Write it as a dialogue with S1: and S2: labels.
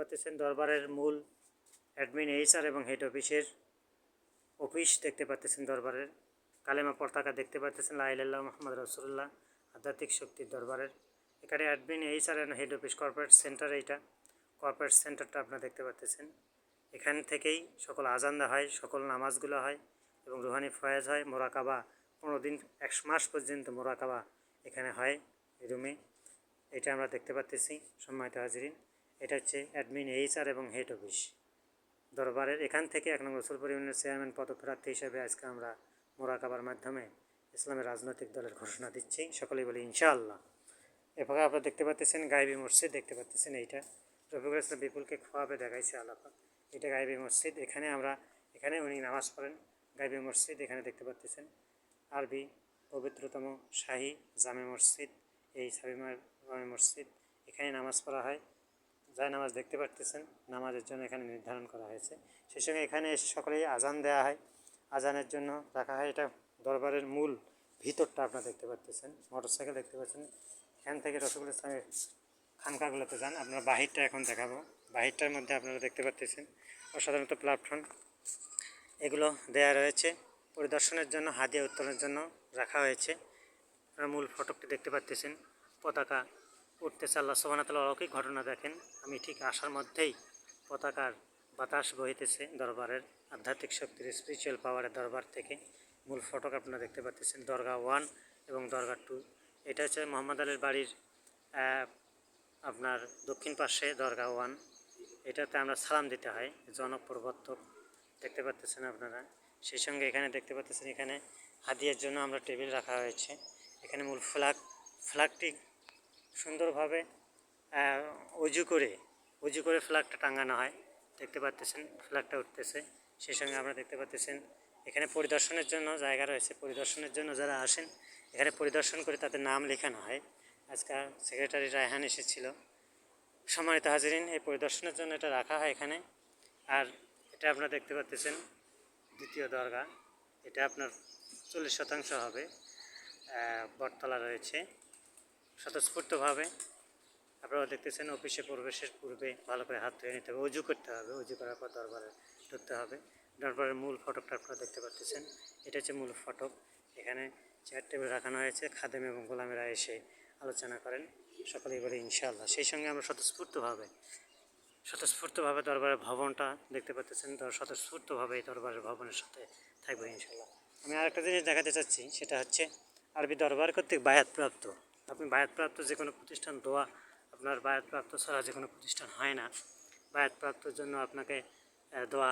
S1: পাচ্ছেন দরবারের মূল অ্যাডমিন এইচআর এবং হেড অফিসের অফিস দেখতে পাচ্ছেন। দরবারের কালেমা পতাকা দেখতে পাচ্ছেন, লা ইলাহা ইল্লাল্লাহ মুহাম্মাদুর রাসূলুল্লাহ, আধ্যাত্মিক শক্তির দরবারের। এখানে অ্যাডমিন এইচআর এবং হেড অফিস কর্পোরেট সেন্টার, এইটা কর্পোরেট সেন্টারটা আপনারা দেখতে পাচ্ছেন। এখান থেকেই সকল আজান দেওয়া হয়, সকল নামাজগুলো হয় এবং রুহানি ফয়েজ হয়। মোরাকাবা 15 দিন 1 মাস পর্যন্ত মোরাকাবা এখানে হয় এই রুমে। এটা আমরা দেখতে পাচ্ছি সম্মানিত হাজিরিন। এটা হচ্ছে অ্যাডমিন এইচআর এবং হেড অফিস দরবারের। এখান থেকে 1 নং রসুলপুর ইউনিয়নের চেয়ারম্যান পদপ্রার্থী হিসেবে আজকে আমরা মোরাকাবার মাধ্যমে ইসলামের রাজনৈতিক দলের ঘোষণা দিচ্ছি। সকলেই বলি ইনশাআল্লাহ। এভাবে আপনারা দেখতে পাচ্ছেন গায়েবী মসজিদ দেখতে পাচ্ছেন। এইটা রফিকুল ইসলাম বিপুলকে খোয়াবে দেখাইছে আলাপা। এটা গায়েবী মসজিদ। এখানে উনি নামাজ পড়েন। গায়েবী মসজিদ এখানে দেখতে পাচ্ছেন। আরবি পবিত্রতম শাহী জামে মসজিদ, এই জামে মসজিদ। এখানে নামাজ পড়া হয়। যাই নামাজ দেখতে পাচ্ছেন, নামাজের জন্য এখানে নির্ধারণ করা হয়েছে। সেই সঙ্গে এখানে এসে সকলেই আজান দেওয়া হয়, আজানের জন্য রাখা হয়। এটা দরবারের মূল ভিতরটা আপনারা দেখতে পাচ্ছেন। মোটরসাইকেল দেখতে পাচ্ছেন। এখান থেকে রসুল ইসলামের খানকাগুলোতে যান। আপনারা বাহিরটা এখন দেখাবো। বাহিরটার মধ্যে আপনারা দেখতে পাচ্ছেন অসাধারণত প্ল্যাটফর্ম এগুলো দেয়া রয়েছে পরিদর্শনের জন্য, হাদিয়া উত্তোলনের জন্য রাখা হয়েছে। আপনারা মূল ফটকটি দেখতে পাচ্ছেন, পতাকা উঠতেছে। আল্লাহ সুবহানাহু ওয়া তাআলা অলৌকিক ঘটনা দেখেন। আমি ঠিক আসার মধ্যেই পতাকার বাতাস বহিতেছে দরবারের আধ্যাত্মিক শক্তির, স্পিরিচুয়াল পাওয়ারের দরবার থেকে। মূল ফটক আপনারা দেখতে পাচ্ছেন, দরগা 1 এবং দরগা 2। এটা হচ্ছে মোহাম্মদ আলীর বাড়ির আপনার দক্ষিণ পাশে দরগা 1। এটাতে আমরা সালাম দিতে হয়, জনক প্রবর্তক দেখতে পাচ্ছেন আপনারা। সেই সঙ্গে এখানে দেখতে পাচ্ছেন, এখানে হাদিয়ার জন্য আমরা টেবিল রাখা হয়েছে। এখানে মূল ফ্ল্যাগটি সুন্দরভাবে উজু করে ফ্ল্যাগটা টাঙানো হয়। দেখতে পাচ্ছেন ফ্ল্যাগটা উঠতেছে। সেই সঙ্গে আমরা দেখতে পাচ্ছেন এখানে পরিদর্শনের জন্য জায়গা রয়েছে। পরিদর্শনের জন্য যারা আসেন এখানে পরিদর্শন করে তাদের নাম লেখানো হয়। আজকে সেক্রেটারি রায়হান এসেছিল। সম্মানিত হাজিরিন, এই পরিদর্শনের জন্য এটা রাখা হয় এখানে। আর এটা আপনারা দেখতে পাচ্ছেন দ্বিতীয় দরগা। এটা আপনার 40% হবে। বটতলা রয়েছে স্বতঃস্ফূর্তভাবে। আপনারা দেখতেছেন অফিসে প্রবেশের পূর্বে ভালো করে হাত ধুয়ে নিতে হবে, উজু করতে হবে। উজু করার পর দরবারে ঢুকতে হবে। দরবারের মূল ফটকটা আপনারা দেখতে পাচ্ছেন। এটা হচ্ছে মূল ফটক। এখানে চেয়ার টেবিল রাখানো হয়েছে, খাদেম এবং গোলামেরা এসে আলোচনা করেন। সকলেই বলে ইনশাআল্লাহ। সেই সঙ্গে আমরা স্বতঃস্ফূর্তভাবে দরবারের ভবনটা দেখতে পাচ্ছেন। স্বতঃস্ফূর্তভাবে এই দরবারের ভবনের সাথে থাকবে ইনশাআল্লাহ। আমি আরেকটা জিনিস দেখাতে চাচ্ছি, সেটা হচ্ছে আরবি দরবার কর্তৃক বায়াতপ্রাপ্ত। আপনি বায়াতপ্রাপ্ত যে কোনো প্রতিষ্ঠান, দোয়া আপনার বায়াতপ্রাপ্ত ছাড়া যে কোনো প্রতিষ্ঠান হয় না। বায়াতপ্রাপ্তর জন্য আপনাকে দোয়া